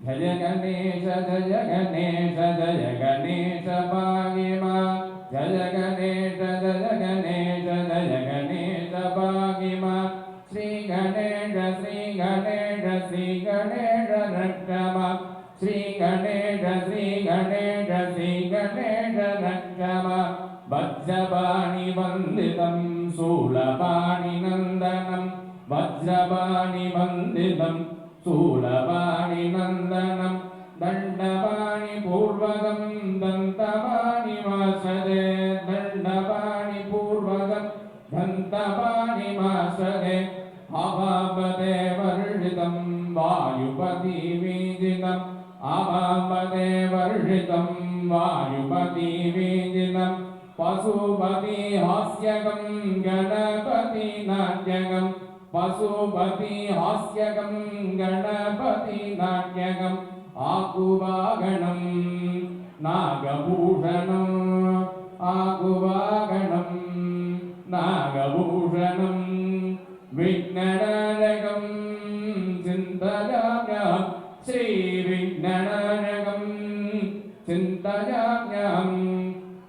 जय गणेश भागिमा जय गणेश भागिमा श्री गणेश रक्षमा श्री गणेश रक्षमा वज्रपाणि वन्दितं शूलपाणि नन्दनं वज्रपाणि वन्दितं शूलपाणि नन्दनं दण्डपाणि पूर्वकं दन्तपाणि वासदे दण्डपाणि पूर्वकं दन्तपाणि वासदे अवापदे वर्षितं वायुपति वीजितम् अवापदे वर्षितं वायुपति वीजितं पशुपति हास्यकं गणपति नाट्यकम् पशुपति हास्यकं गणपति नाट्यकम् आकुवागणं नागभूषणम् आकुवागणं नागभूषणं विघ्ननायकं चिन्तयाम्यहं श्रीविघ्ननायकं चिन्तयाम्यहं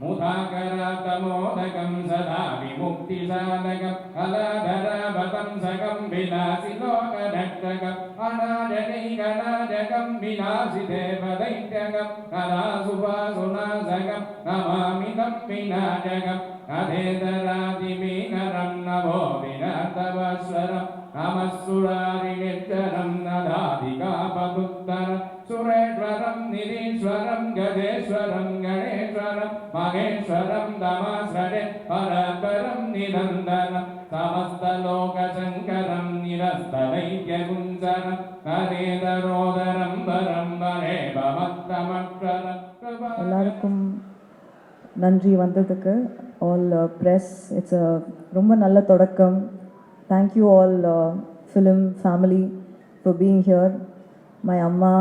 मुदाकरातमोदकं सदा विमुक्तिसाधकं कलाधरावतंसकं विलासिलोकरक्षकम् अनाजनैकनाजकं विनाशिदेवदैत्यकं कलासुभासुनाशकं नमामि तं विनाशकम् अधेतरादिमीकरं नभो विनाथवस्वरं नमः सुरारिनिर्जरं नदाधिकापदुत्तरं सुरेश्वरं निरीश्वरं गजेश्वरं गणेश्वरं महेश्वरं दमाश्रये परात्परं निरन्तरं समस्तलोकशङ्करं निरस्तवैद्यकुञ्जरं हरेदरोदरं वरं वरेवमत्तमक्षरम् எல்லாருக்கும் நன்றி வந்ததுக்கு ஆல் ப்ரெஸ் இட்ஸ் ரொம்ப நல்ல தொடக்கம். Thank you all film family for being here. My அம்மா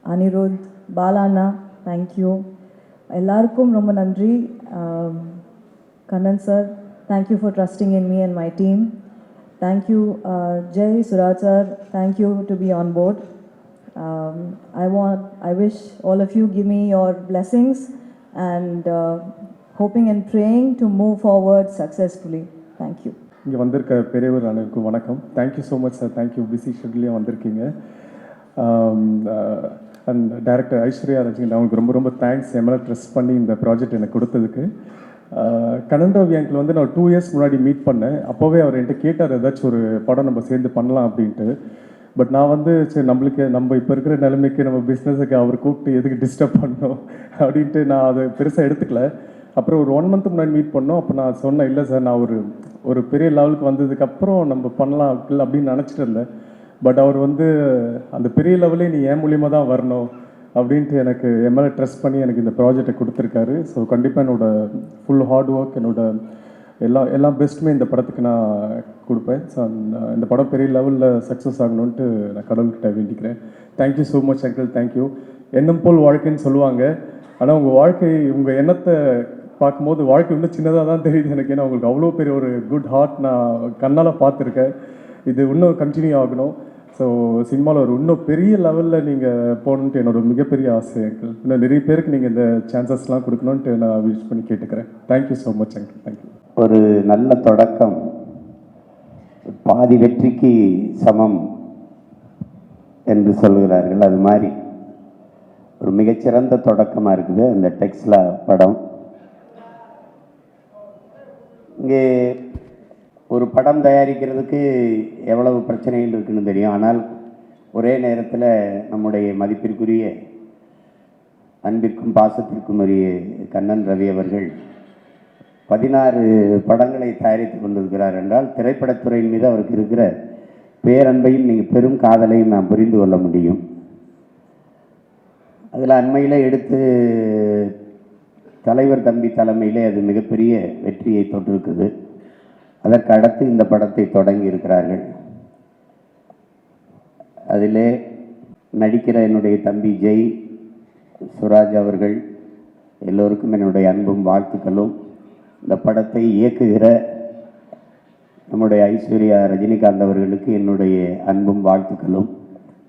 அனிருத் பாலாண்ணா தேங்க்யூ. எல்லாருக்கும் ரொம்ப நன்றி. Kannan sir thank you for trusting in me and my team. Thank you Jai Suraj sir thank you to be on board. I wish all of you give me your blessings and hoping and praying to move forward successfully. Thank you. இங்கே வந்திருக்க பெரியவர் அனைவருக்கும் வணக்கம். Thank you so much sir. Thank you. Busy ஷெட்யூல்லையும் வந்திருக்கீங்க. And director Aishwarya Rajini அவங்களுக்கு ரொம்ப ரொம்ப தேங்க்ஸ் எம்எல்ஏ ட்ரெஸ் பண்ணி இந்த ப்ராஜெக்ட் எனக்கு கொடுத்ததுக்கு. கண்ணன் ரவி அங்கிள் வந்து நான் 2 years முன்னாடி மீட் பண்ணேன். அப்போவே அவர் என்கிட்ட கேட்டார் ஏதாச்சும் ஒரு படம் நம்ம சேர்ந்து பண்ணலாம் அப்படின்ட்டு. பட் நான் வந்து சரி நம்ம இப்போ இருக்கிற நிலைமைக்கு நம்ம பிஸ்னஸுக்கு அவர் கூப்பிட்டு எதுக்கு டிஸ்டர்ப் பண்ணோம் அப்படின்ட்டு நான் அதை பெருசாக எடுத்துக்கல. அப்புறம் ஒரு 1 month முன்னாடி மீட் பண்ணோம். அப்போ நான் சொன்னேன் இல்லை சார் நான் ஒரு பெரிய லெவலுக்கு வந்ததுக்கப்புறம் நம்ம பண்ணலாம் இல்லை அப்படின்னு நினச்சிட்டு இருந்தேன். பட் அவர் வந்து அந்த பெரிய லெவலே நீ ஏன் மூலியமாக தான் வரணும் அப்படின்ட்டு எனக்கு என் மேலே ட்ரஸ்ட் பண்ணி எனக்கு இந்த ப்ராஜெக்டை கொடுத்துருக்காரு. ஸோ கண்டிப்பாக என்னோடய ஃபுல் ஹார்ட் ஒர்க் எல்லா பெஸ்ட்டுமே இந்த படத்துக்கு நான் கொடுப்பேன். ஸோ இந்த படம் பெரிய லெவலில் சக்ஸஸ் ஆகணுன்ட்டு நான் கடவுள்கிட்ட வேண்டிக்கிறேன். Thank you so much uncle. Thank you. எண்ணம் போல் வாழ்க்கைன்னு சொல்லுவாங்க. ஆனால் உங்கள் எண்ணத்தை பார்க்கும்போது வாழ்க்கை இன்னும் சின்னதாக தான் தெரியுது எனக்கு. ஏன்னா உங்களுக்கு அவ்வளோ பெரிய ஒரு குட் ஹார்ட் நான் கண்ணால் பார்த்துருக்கேன். இது இன்னும் கண்டினியூ ஆகணும். ஸோ சினிமாவில் இன்னும் பெரிய லெவலில் நீங்கள் போகணுன்ட்டு என்னோட மிகப்பெரிய ஆசை அங்கிள். இன்னும் நிறைய பேருக்கு நீங்கள் இந்த சான்சஸ்லாம் கொடுக்கணுன்ட்டு நான் விஷ் பண்ணி கேட்டுக்கிறேன். Thank you so much uncle. Thank you. ஒரு நல்ல தொடக்கம் பாதி வெற்றிக்கு சமம் என்று சொல்கிறார்கள். அது மாதிரி ஒரு மிகச்சிறந்த தொடக்கமாக இருக்குது இந்த டெக்ஸ்லா படம். இங்கே ஒரு படம் தயாரிக்கிறதுக்கு எவ்வளவு பிரச்சனைகள் இருக்குன்னு தெரியும். ஆனால் ஒரே நேரத்தில் நம்முடைய மதிப்பிற்குரிய அன்பிற்கும் பாசத்திற்கும் உரிய கண்ணன் ரவி அவர்கள் 16 படங்களை தயாரித்து கொண்டிருக்கிறார் என்றால் திரைப்படத்துறையின் மீது அவருக்கு இருக்கிற பேரன்பையும் நீங்கள் பெரும் காதலையும் நாம் புரிந்து கொள்ள முடியும். அதில் அண்மையில் எடுத்து தலைவர் தம்பி தலைமையிலே அது மிகப்பெரிய வெற்றியை தொட்டிருக்குது. அதற்கு அடுத்து இந்த படத்தை தொடங்கி இருக்கிறார்கள். அதிலே நடிக்கிற என்னுடைய தம்பி ஜெய் சுராஜ் அவர்கள் எல்லோருக்கும் என்னுடைய அன்பும் வாழ்த்துக்களும். இந்த படத்தை இயக்குகிற நம்முடைய ஐஸ்வர்யா ரஜினிகாந்த் அவர்களுக்கு என்னுடைய அன்பும் வாழ்த்துக்களும்.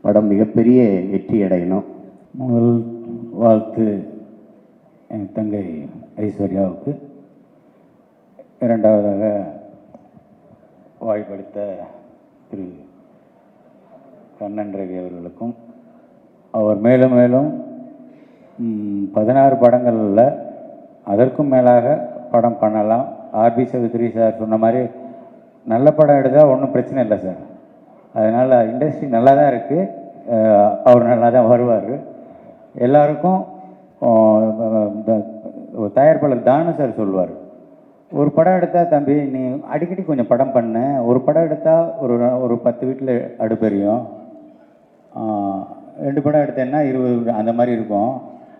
படம் மிகப்பெரிய வெற்றி அடையணும். முதல் வாழ்த்து என் தங்கை ஐஸ்வர்யாவுக்கு, இரண்டாவதாக வாய்ப்பளித்த திரு கண்ணன் ரவி அவர்களுக்கும், அவர் மேலும் மேலும் 16 படங்களில் அதற்கும் மேலாக படம் பண்ணலாம். ஆர்பி சௌத்ரி சார் சொன்ன மாதிரி நல்ல படம் எடுத்தால் ஒன்றும் பிரச்சனை இல்லை சார். அதனால் இண்டஸ்ட்ரி நல்லா தான் இருக்குது, அவர் நல்லா தான் வருவார். எல்லாருக்கும் தயாரிப்பாளர் தானு சார் சொல்லுவார், ஒரு படம் எடுத்தால் தம்பி நீ அடிக்கடி கொஞ்சம் படம் பண்ண, ஒரு படம் எடுத்தால் ஒரு 10 வீட்டில் அடுப்பெரியும், 2 படம் எடுத்தேன்னா 20 அந்த மாதிரி இருக்கும்.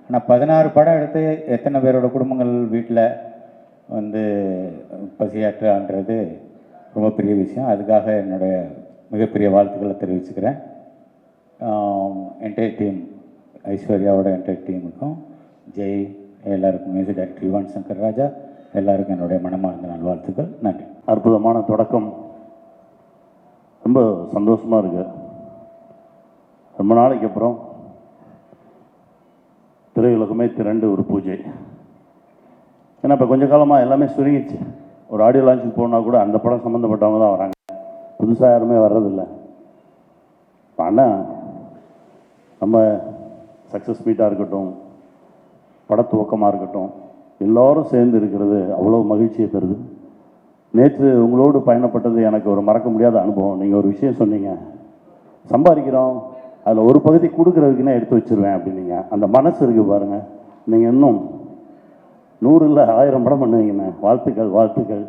ஆனால் 16 படம் எடுத்து எத்தனை பேரோட குடும்பங்கள் வீட்டில் வந்து பசியாற்றுன்றது ரொம்ப பெரிய விஷயம். அதுக்காக என்னுடைய மிகப்பெரிய வாழ்த்துக்களை தெரிவிச்சுக்கிறேன். என்டையர் டீம், ஐஸ்வர்யாவோட என்டையர் டீமுக்கும், ஜெய், எல்லாருக்கும், மியூசிக் டைரக்டர் யுவன் சங்கர் ராஜா, எல்லாருக்கும் என்னுடைய மனமார்ந்த நல்வாழ்த்துக்கள். நன்றி. அற்புதமான தொடக்கம், ரொம்ப சந்தோஷமாக இருக்கு. ரொம்ப நாளைக்கு அப்புறம் திரையுலகமே திரண்டு ஒரு பூஜை. ஏன்னா இப்போ கொஞ்ச காலமாக எல்லாமே சுருங்கிடுச்சு. ஒரு ஆடியோ லான்ச்சுக்கு போனால் கூட அந்த படம் சம்மந்தப்பட்டவங்க தான் வராங்க, புதுசாக யாருமே வர்றதில்லை. ஆனால் நம்ம சக்ஸஸ் மீட்டாக இருக்கட்டும், படத்துவக்கமாக இருக்கட்டும், எல்லோரும் சேர்ந்து இருக்கிறது அவ்வளோ மகிழ்ச்சியை தருது. நேற்று உங்களோடு பயணப்பட்டது எனக்கு ஒரு மறக்க முடியாத அனுபவம். நீங்கள் ஒரு விஷயம் சொன்னீங்க, சம்பாதிக்கிறோம் அதில் ஒரு பகுதி கொடுக்குறதுக்குன்னே எடுத்து வச்சுருவேன் அப்படின்னீங்க. அந்த மனசு இருக்குது பாருங்கள். நீங்கள் இன்னும் 100 இல்லை 1000 படம் பண்ணுவீங்கண்ணே. வாழ்த்துக்கள், வாழ்த்துக்கள்.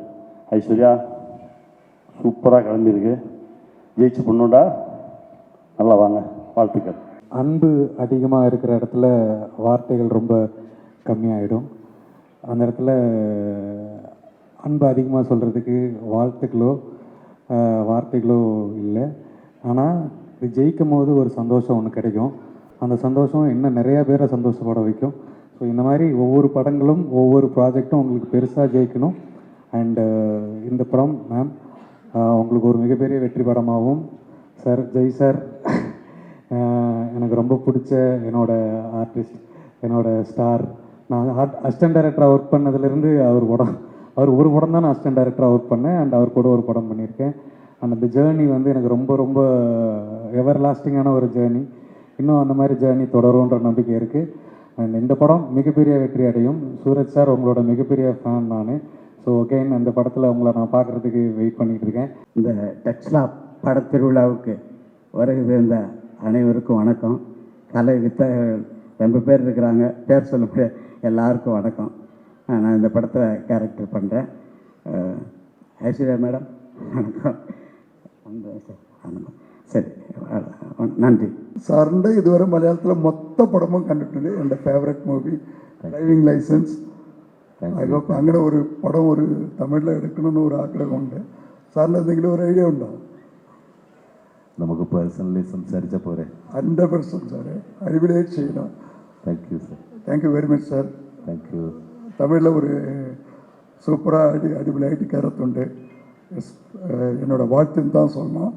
ஐஸ்வர்யா சூப்பராக கிளம்பியிருக்கு, ஜெயிச்சு பொண்ணுண்டா, நல்லா வாங்க, வாழ்த்துக்கள். அன்பு அதிகமாக இருக்கிற இடத்துல வார்த்தைகள் ரொம்ப கம்மியாயிடும். அந்த இடத்துல அன்பு அதிகமாக சொல்கிறதுக்கு வார்த்தைகளோ இல்லை. ஆனால் இது ஜெயிக்கும் போது ஒரு சந்தோஷம் ஒன்று கிடைக்கும். அந்த சந்தோஷம் இன்னும் நிறையா பேரை சந்தோஷப்பட வைக்கும். ஸோ இந்த மாதிரி ஒவ்வொரு படங்களும் ஒவ்வொரு ப்ராஜெக்டும் உங்களுக்கு பெருசாக ஜெயிக்கணும். அண்டு இந்த படம் மேம் உங்களுக்கு ஒரு மிகப்பெரிய வெற்றி படமாகவும், சார் ஜெய் சார் எனக்கு ரொம்ப பிடிச்ச என்னோடய ஆர்டிஸ்ட், என்னோடய ஸ்டார். நான் அசிஸ்டன்ட் டைரக்டராக ஒர்க் பண்ணதுலேருந்து அவர் ஒரு படம் தான் நான் அசிஸ்டன்ட் டைரக்டராக ஒர்க் பண்ணேன். அண்ட் அவர் கூட ஒரு படம் பண்ணியிருக்கேன். அண்ட் அந்த ஜேர்னி வந்து எனக்கு ரொம்ப ரொம்ப எவர் லாஸ்டிங்கான ஒரு ஜேர்னி. இன்னும் அந்த மாதிரி ஜேர்னி தொடரும்ன்ற நம்பிக்கை இருக்குது. அண்ட் இந்த படம் மிகப்பெரிய வெற்றி அடையும். சூரஜ் சார் உங்களோட மிகப்பெரிய ஃபேன் நான். ஸோ அகெயின் அந்த படத்தில் உங்களை நான் பார்க்குறதுக்கு வெயிட் பண்ணிகிட்டு இருக்கேன். இந்த டச்லா படத்திருவிழாவுக்கு வருகிறது இந்த அனைவருக்கும் வணக்கம். கலை வித்தகர்கள் ரொம்ப பேர் இருக்கிறாங்க, பேர் சொல்ல முடியாது, எல்லாருக்கும் வணக்கம். நான் இந்த படத்தில் கேரக்டர் பண்ணுறேன். ஐஸ்வர்யா மேடம் வணக்கம். சரி, நன்றி. സാറിൻ്റെ ഇതുവരെ മലയാളത്തിലെ മൊത്ത പടമും കണ്ടിട്ടുണ്ട്. എൻ്റെ ഫേവറേറ്റ് മൂവി ഡ്രൈവിംഗ് ലൈസൻസ്. അതിലൊക്കെ അങ്ങനെ ഒരു പടം ഒരു തമിഴിൽ എടുക്കണമെന്ന് ഒരു ആഗ്രഹമുണ്ട്. സാറിന് എന്തെങ്കിലും ഒരു ഐഡിയ ഉണ്ടോ? നമുക്ക് പേഴ്സണലി സംസാരിച്ചാൽ പോരെ? 100% സാറേ, അടിപൊളിയായിട്ട് ചെയ്യണം. Thank you sir. Thank you very much sir. Thank you. தமிழில் ஒரு சூப்பராக அடிப்படையாகிட்டு கருத்துண்டு. என்னோட வாழ்த்துன்னு தான் சொல்லணும்.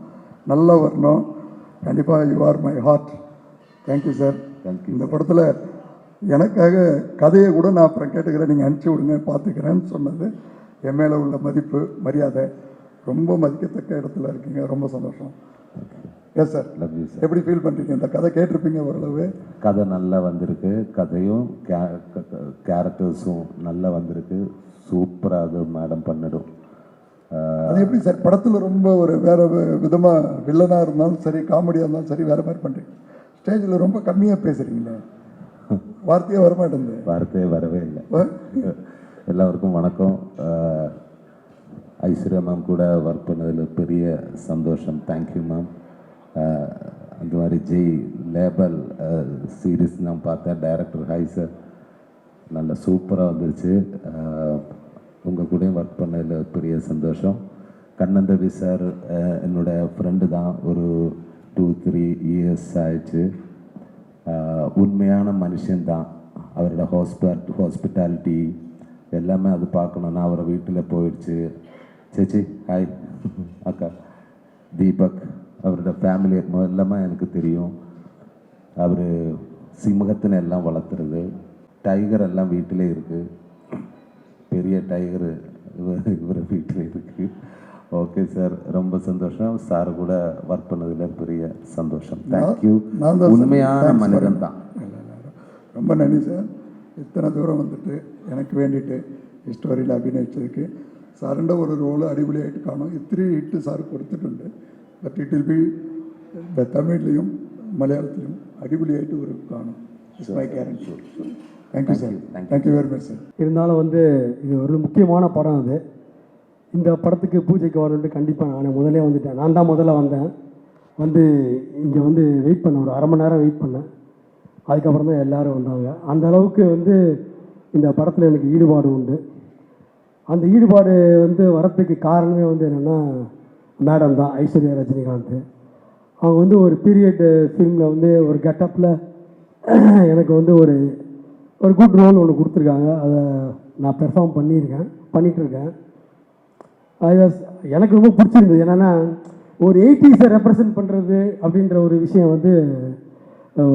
நல்லா வரணும் கண்டிப்பாக. You are my heart. Thank you sir. இந்த படத்தில் எனக்காக கதையை கூட நான் அப்புறம் கேட்டுக்கிறேன், நீங்கள் அனுப்பிச்சி விடுங்க, பார்த்துக்கிறேன்னு சொன்னது என் மேலே உள்ள மதிப்பு மரியாதை. ரொம்ப மதிக்கத்தக்க இடத்துல இருக்கீங்க, ரொம்ப சந்தோஷம். Yes sir. Love you sir. எப்படி ஃபீல் பண்ணுறீங்க? இந்த கதை கேட்டிருப்பீங்க ஓரளவு. கதை நல்லா வந்திருக்கு, கதையும் கேரக்டர்ஸும் நல்லா வந்திருக்கு. சூப்பராக அது மேடம் பண்ணிடும். அது எப்படி சார் படத்தில் ரொம்ப ஒரு வேறு விதமாக வில்லனாக இருந்தாலும் சரி, காமெடியாக இருந்தாலும் சரி, வேறு மாதிரி பண்ணுறீங்க. ஸ்டேஜில் ரொம்ப கம்மியாக பேசுகிறீங்களே, வார்த்தையே வரமாட்டேங்குது. வார்த்தையே வரவே இல்லை. எல்லாருக்கும் வணக்கம். ஐஸ்வர்யா மேம் கூட ஒர்க் பண்ணதில் பெரிய சந்தோஷம். Thank you ma'am. அந்த மாதிரி ஜெய் லேபல் சீரீஸ் நான் பார்த்தேன். டைரக்டர் ஹாய் சார், நல்ல சூப்பராக வந்துருச்சு. உங்கள் கூடயும் ஒர்க் பண்ணதில் பெரிய சந்தோஷம். கண்ணன் ரவி சார் என்னோடய ஃப்ரெண்டு தான். ஒரு 2-3 இயர்ஸ் ஆயிடுச்சு. உண்மையான மனுஷன்தான். அவரோட ஹாஸ்பிட்டாலிட்டி எல்லாமே அது பார்க்கணும். நான் அவரை வீட்டில் போயிடுச்சு. சேச்சி ஹாய். அக்கா தீபக் அவரோட ஃபேமிலி எல்லாமே எனக்கு தெரியும். அவர் சிம்மகத்தினை எல்லாம் வளர்த்துறது, டைகர் எல்லாம் வீட்டிலே இருக்குது. பெரிய டைகர் இவர் வீட்டில் இருக்குது. ஓகே சார், ரொம்ப சந்தோஷம். சார் கூட ஒர்க் பண்ணதில் பெரிய சந்தோஷம். தேங்க்யூ. உண்மையான மனிதன் தான். ரொம்ப நன்றி சார். இத்தனை தூரம் வந்துட்டு எனக்கு வேண்டிட்டு ஸ்டோரியில் அഭിനയിച്ചதுக்கு സാറിൻ്റെ ഒരു റോള് അടിപൊളിയായിട്ട് കാണും. ഇത്തിരി ഹിറ്റ് സാറ് കൊടുത്തിട്ടുണ്ട്. ബട്ട് ഇറ്റ് വിൽ ബി തമിഴിലും മലയാളത്തിലും അടിപൊളിയായിട്ട് ഒരു കാണും. It's my guarantee. Thank you sir. Thank you very much sir. இருந்தாலும் இது ஒரு முக்கியமான படம். அது இந்த படத்துக்கு பூஜைக்கு வரணுன்ட்டு கண்டிப்பாக நான் முதலே வந்துட்டேன். நான் தான் முதல்ல வந்தேன். இங்கே வெயிட் பண்ணேன், ஒரு 1/2 மணி நேரம் வெயிட் பண்ணேன். அதுக்கப்புறம் தான் எல்லோரும் வந்தாங்க. அந்த அளவுக்கு இந்த படத்தில் எனக்கு ஈடுபாடு உண்டு. அந்த ஈடுபாடு வரத்துக்கு காரணமே என்னென்னா மேடம் தான், ஐஸ்வர்யா ரஜினிகாந்த். அவங்க ஒரு பீரியட் ஃபிலிமில் ஒரு கெட்டப்பில் எனக்கு ஒரு குட் ரோல் ஒன்று கொடுத்துருக்காங்க. அதை நான் பெர்ஃபார்ம் பண்ணிகிட்ருக்கேன். எனக்கு ரொம்ப பிடிச்சிருந்தது. என்னென்னா ஒரு 80s ரெப்ரசன்ட் பண்ணுறது அப்படின்ற ஒரு விஷயம்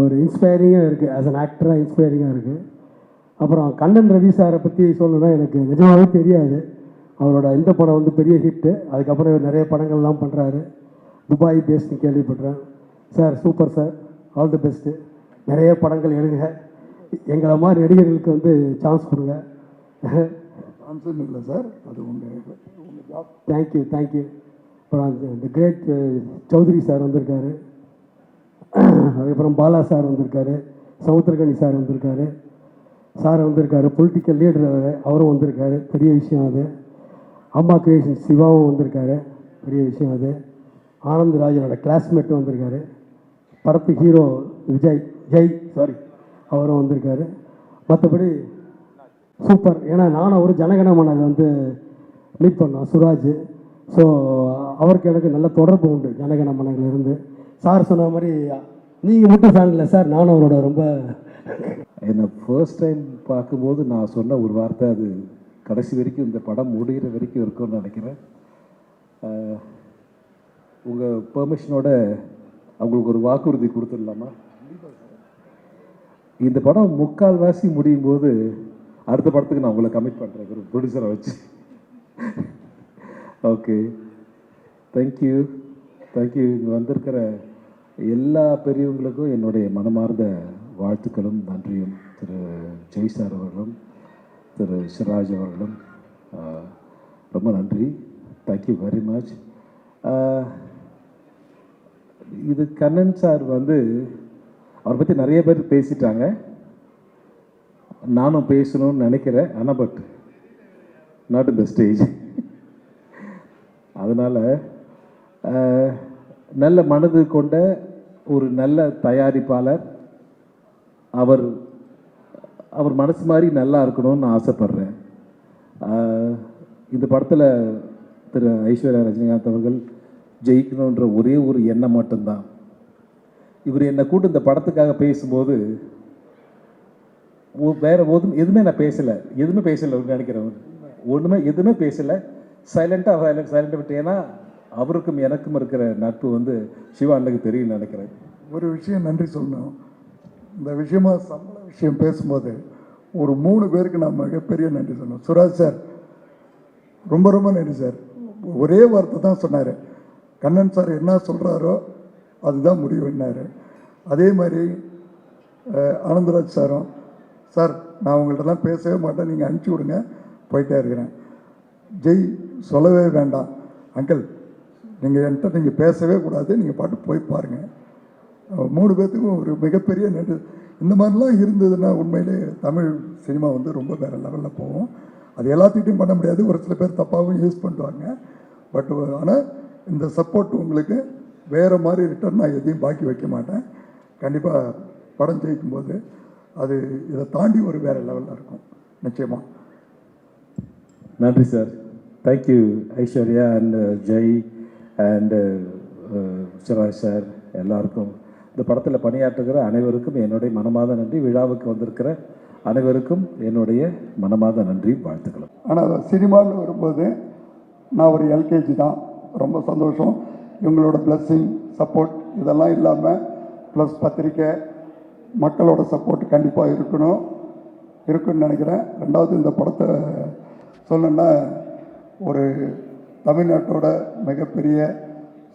ஒரு இன்ஸ்பைரிங்காக இருக்குது. ஆஸ் அன் ஆக்டராக இன்ஸ்பைரிங்காக இருக்குது. அப்புறம் கண்ணன் ரவி சாரை பற்றி சொல்லணுன்னா எனக்கு நிஜமாகவே தெரியாது. அவரோட இந்த படம் பெரிய ஹிட்டு. அதுக்கப்புறம் இவர் நிறைய படங்கள்லாம் பண்ணுறாரு. துபாய் பேஸ்ட்னு கேள்விப்படுறேன். Sir super sir, all the best. நிறைய படங்கள் எடுங்க. எங்களை மாதிரி நடிகர்களுக்கு சான்ஸ் கொடுங்க. சான்ஸ் இல்லை சார், அது உங்கள் ஜாப். Thank you thank you. அப்புறம் இந்த கிரேட் சௌத்ரி சார் வந்திருக்காரு. அதுக்கப்புறம் பாலா சார் வந்திருக்காரு. சமுத்திரகனி சார் வந்திருக்காரு. பொலிட்டிக்கல் லீடர் அவரும் வந்திருக்காரு. பெரிய விஷயம் அது. அம்மா கிரியேஷன் சிவாவும் வந்திருக்காரு. பெரிய விஷயம் அது. ஆனந்த் ராஜனோட கிளாஸ்மேட்டும் வந்திருக்காரு. படத்து ஹீரோ அவரும் வந்திருக்காரு. மற்றபடி சூப்பர். ஏன்னா நானும் ஒரு ஜனகணமனை மீட் பண்ணோம், சுராஜ். ஸோ அவருக்கு எனக்கு நல்ல தொடர்பு உண்டு ஜனகணமனையிலிருந்து. சார் சொன்ன மாதிரி நீங்கள் மட்டும் ஃபேன் இல்லை சார், நானும் அவரோட ரொம்ப. என்னை ஃபர்ஸ்ட் டைம் பார்க்கும்போது நான் சொன்ன ஒரு வார்த்தை அது கடைசி வரைக்கும், இந்த படம் முடிகிற வரைக்கும் இருக்கும்னு நினைக்கிறேன். உங்கள் பெர்மிஷனோட அவங்களுக்கு ஒரு வாக்குறுதி கொடுத்துடலாமா? இந்த படம் 3/4 முடியும் போது அடுத்த படத்துக்கு நான் உங்களை கமிட் பண்ணுறேன், ஒரு ப்ரொடியூசரை வச்சு. Okay, thank you. இங்கே வந்திருக்கிற எல்லா பெரியவங்களுக்கும் என்னுடைய மனமார்ந்த வாழ்த்துக்களும் நன்றியும். திரு ஜெய் சார் அவர்களும் திரு சிராஜ் அவர்களும் ரொம்ப நன்றி. Thank you very much. இது கண்ணன் சார் அவரை பற்றி நிறைய பேர் பேசிட்டாங்க. நானும் பேசணும்னு நினைக்கிறேன், ஆனால் but not in the stage. அதனால் நல்ல மனது கொண்ட ஒரு நல்ல தயாரிப்பாளர், அவர் மனசு மாதிரி நல்லா இருக்கணும்னு நான் ஆசைப்பட்றேன். இந்த படத்தில் திரு ஐஸ்வர்யா ரஜினிகாந்த் அவர்கள் ஜெயிக்கணுன்ற ஒரே ஒரு எண்ணம் மட்டும்தான். இவர் என்னை கூட்டு இந்த படத்துக்காக பேசும்போது வேறு எதுவுமே நான் பேசலை, நினைக்கிறேன். எதுவுமே பேசலை. சைலண்ட்டாக விட்டு. ஏன்னா அவருக்கும் எனக்கும் இருக்கிற நட்பு சிவா அண்ணனுக்கு தெரியும் நினைக்கிறேன். ஒரு விஷயம் நன்றி சொல்லணும். இந்த விஷயமா சம்பள விஷயம் பேசும்போது ஒரு 3 பேருக்கு நான் மிகப்பெரிய நன்றி சொல்லணும். சுராஜ் சார் ரொம்ப ரொம்ப நன்றி சார். ஒரே வார்த்தை தான் சொன்னார், கண்ணன் சார் என்ன சொல்கிறாரோ அதுதான் முடிவுன்னாரு. அதே மாதிரி ஆனந்தராஜ் சாரும், சார் நான் உங்கள்கிட்டலாம் பேசவே மாட்டேன், நீங்கள் அனுப்பிச்சி விடுங்க, போயிட்டே இருக்கிறேன். ஜெய் சொல்லவே வேண்டாம் அங்கிள், நீங்கள் பேசவே கூடாது, நீங்கள் பாட்டு போய் பாருங்கள். 3 பேர்த்துக்கும் ஒரு மிகப்பெரிய நன்றி. இந்த மாதிரிலாம் இருந்ததுன்னா உண்மையிலே தமிழ் சினிமா ரொம்ப வேறு லெவலில் போகும். அது எல்லாத்துக்கிட்டையும் பண்ண முடியாது, ஒரு சில பேர் தப்பாகவும் யூஸ் பண்ணுவாங்க. பட் ஆனால் இந்த சப்போர்ட் உங்களுக்கு வேறு மாதிரி ரிட்டர்ன் நான் எதையும் பாக்கி வைக்க மாட்டேன். கண்டிப்பாக படம் ஜெயிக்கும்போது அது இதை தாண்டி ஒரு வேறு லெவலில் இருக்கும் நிச்சயமாக. நன்றி sir. Thank you Aishwarya and Jai and Siraj sir எல்லாருக்கும். இந்த படத்தில் பணியாற்றுகிற அனைவருக்கும் என்னுடைய மனமாத நன்றி. விழாவுக்கு வந்திருக்கிற அனைவருக்கும் என்னுடைய மனமாத நன்றி, வாழ்த்துக்களும். ஆனால் சினிமாவில் வரும்போது நான் ஒரு எல்கேஜி தான். ரொம்ப சந்தோஷம். இவங்களோட பிளஸ்ஸிங் சப்போர்ட் இதெல்லாம் இல்லாமல் ப்ளஸ் பத்திரிக்கை மக்களோட சப்போர்ட் கண்டிப்பாக இருக்குன்னு நினைக்கிறேன். ரெண்டாவது இந்த படத்தை சொல்லணுன்னா ஒரு தமிழ்நாட்டோட மிகப்பெரிய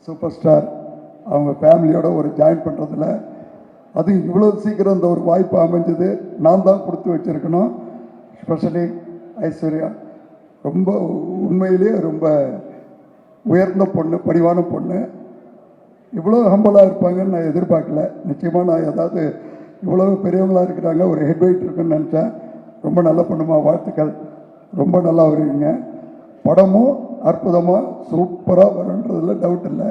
சூப்பர் ஸ்டார் அவங்க ஃபேமிலியோட ஒரு ஜாயின் பண்ணுறதுல அது இவ்வளோ சீக்கிரம் இந்த ஒரு வாய்ப்பு அமைஞ்சது நான் தான் கொடுத்து வச்சுருக்கணும். ஸ்பெஷலி ஐஸ்வர்யா ரொம்ப உண்மையிலேயே ரொம்ப உயர்ந்த பொண்ணு, படிவான பொண்ணு. இவ்வளோ ஹம்பலாக இருப்பாங்கன்னு நான் எதிர்பார்க்கல. நிச்சயமாக நான் ஏதாவது இவ்வளோ பெரியவங்களாக இருக்கிறாங்க, ஒரு ஹெட் வெயிட் இருக்குன்னு நினச்சேன். ரொம்ப நல்ல பொண்ணுமா, வாழ்த்துக்கள். ரொம்ப நல்லா வருவீங்க. படமும் அற்புதமாக சூப்பராக வருன்றதில் டவுட் இல்லை.